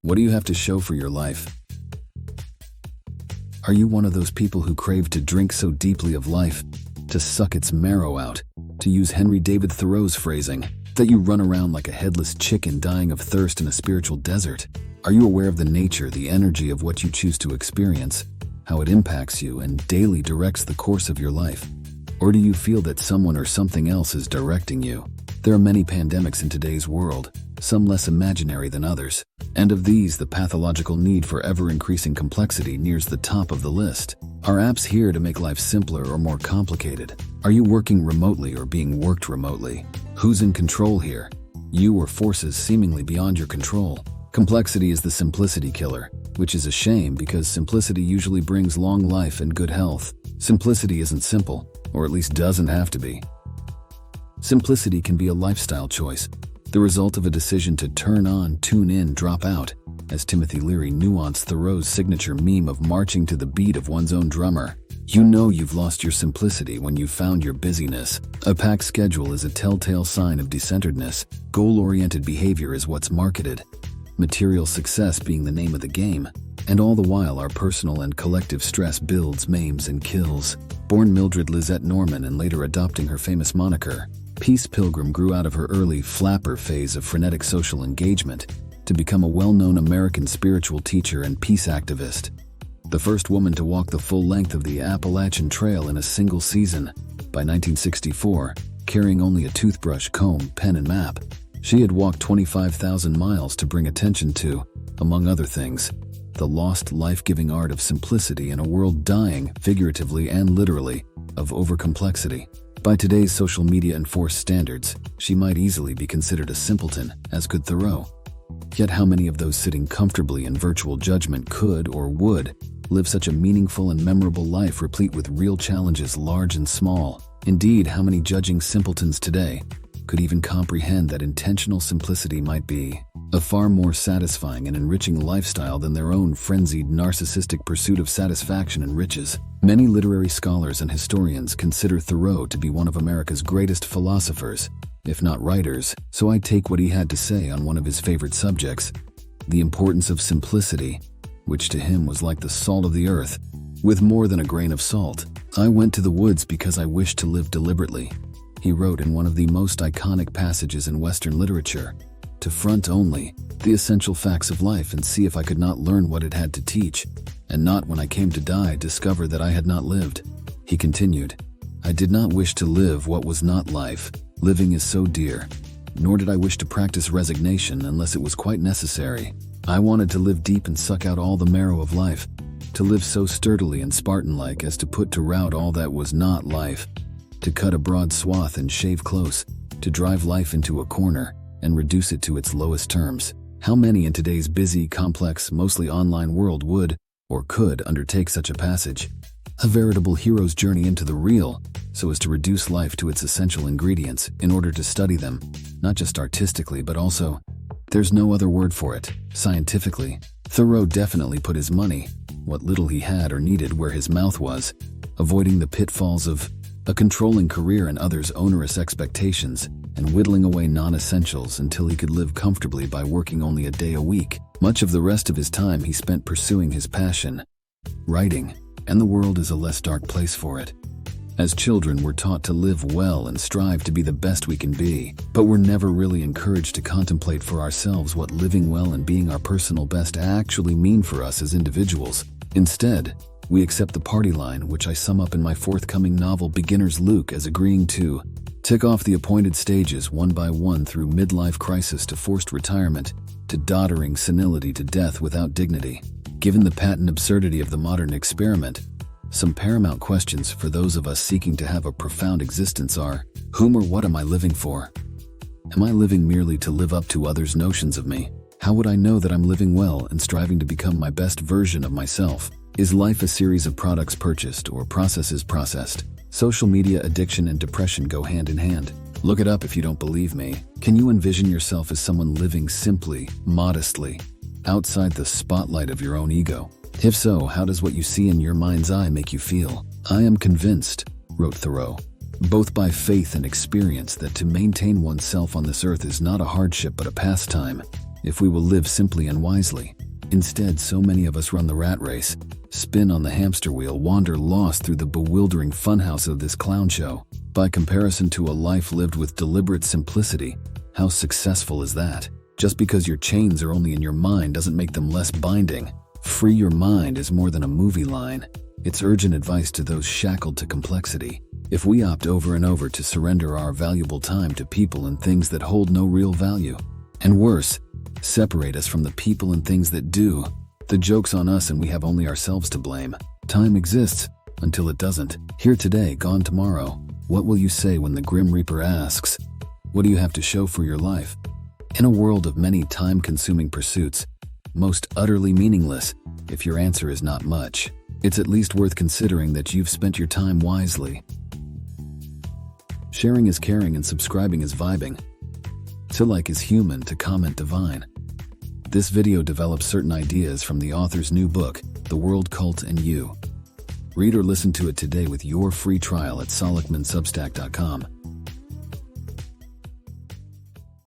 What do you have to show for your life? Are you one of those people who crave to drink so deeply of life, to suck its marrow out, to use Henry David Thoreau's phrasing, that you run around like a headless chicken dying of thirst in a spiritual desert? Are you aware of the nature, the energy of what you choose to experience, how it impacts you and daily directs the course of your life? Or do you feel that someone or something else is directing you? There are many pandemics in today's world, some less imaginary than others. And of these, the pathological need for ever-increasing complexity nears the top of the list. Are apps here to make life simpler or more complicated? Are you working remotely or being worked remotely? Who's in control here? You or forces seemingly beyond your control? Complexity is the simplicity killer, which is a shame because simplicity usually brings long life and good health. Simplicity isn't simple, or at least doesn't have to be. Simplicity can be a lifestyle choice, the result of a decision to turn on, tune in, drop out, as Timothy Leary nuanced Thoreau's signature meme of marching to the beat of one's own drummer. You know you've lost your simplicity when you've found your busyness. A packed schedule is a telltale sign of decenteredness. Goal-oriented behavior is what's marketed, material success being the name of the game. And all the while our personal and collective stress builds, maims, and kills. Born Mildred Lizette Norman and later adopting her famous moniker, Peace Pilgrim grew out of her early flapper phase of frenetic social engagement to become a well-known American spiritual teacher and peace activist. The first woman to walk the full length of the Appalachian Trail in a single season, by 1964, carrying only a toothbrush, comb, pen, and map. She had walked 25,000 miles to bring attention to, among other things, the lost life-giving art of simplicity in a world dying, figuratively and literally, of overcomplexity. By today's social media-enforced standards, she might easily be considered a simpleton, as could Thoreau. Yet how many of those sitting comfortably in virtual judgment could or would live such a meaningful and memorable life replete with real challenges large and small? Indeed, how many judging simpletons today could even comprehend that intentional simplicity might be a far more satisfying and enriching lifestyle than their own frenzied narcissistic pursuit of satisfaction and riches? Many literary scholars and historians consider Thoreau to be one of America's greatest philosophers, if not writers, so I take what he had to say on one of his favorite subjects, the importance of simplicity, which to him was like the salt of the earth, with more than a grain of salt. I went to the woods because I wished to live deliberately, he wrote in one of the most iconic passages in Western literature, to front only the essential facts of life and see if I could not learn what it had to teach, and not when I came to die discover that I had not lived. He continued, I did not wish to live what was not life. Living is so dear. Nor did I wish to practice resignation unless it was quite necessary. I wanted to live deep and suck out all the marrow of life, to live so sturdily and Spartan-like as to put to rout all that was not life, to cut a broad swath and shave close, to drive life into a corner and reduce it to its lowest terms. How many in today's busy, complex, mostly online world would, or could, undertake such a passage? A veritable hero's journey into the real, so as to reduce life to its essential ingredients in order to study them, not just artistically but also, there's no other word for it, scientifically. Thoreau definitely put his money, what little he had or needed, where his mouth was, avoiding the pitfalls of a controlling career and others' onerous expectations, and whittling away non-essentials until he could live comfortably by working only a day a week. Much of the rest of his time he spent pursuing his passion, writing, and the world is a less dark place for it. As children, we're taught to live well and strive to be the best we can be, but we're never really encouraged to contemplate for ourselves what living well and being our personal best actually mean for us as individuals. Instead, we accept the party line, which I sum up in my forthcoming novel Beginner's Luke as agreeing to tick off the appointed stages one by one through midlife crisis to forced retirement, to doddering senility to death without dignity. Given the patent absurdity of the modern experiment, some paramount questions for those of us seeking to have a profound existence are, whom or what am I living for? Am I living merely to live up to others' notions of me? How would I know that I'm living well and striving to become my best version of myself? Is life a series of products purchased or processes processed? Social media addiction and depression go hand in hand. Look it up if you don't believe me. Can you envision yourself as someone living simply, modestly, outside the spotlight of your own ego? If so, how does what you see in your mind's eye make you feel? I am convinced, wrote Thoreau, both by faith and experience, that to maintain oneself on this earth is not a hardship but a pastime. if we will live simply and wisely. Instead, so many of us run the rat race, spin on the hamster wheel, wander lost through the bewildering funhouse of this clown show. By comparison to a life lived with deliberate simplicity, how successful is that? Just because your chains are only in your mind doesn't make them less binding. Free your mind is more than a movie line. It's urgent advice to those shackled to complexity. If we opt over and over to surrender our valuable time to people and things that hold no real value, and worse, separate us from the people and things that do, the joke's on us and we have only ourselves to blame. Time exists until it doesn't. Here today, gone tomorrow. What will you say when the Grim Reaper asks, what do you have to show for your life? In a world of many time-consuming pursuits, most utterly meaningless, if your answer is not much, it's at least worth considering that you've spent your time wisely. Sharing is caring and subscribing is vibing. To like is human, to comment divine. This video develops certain ideas from the author's new book, The World Cult and You. Read or listen to it today with your free trial at luckmansubstack.com.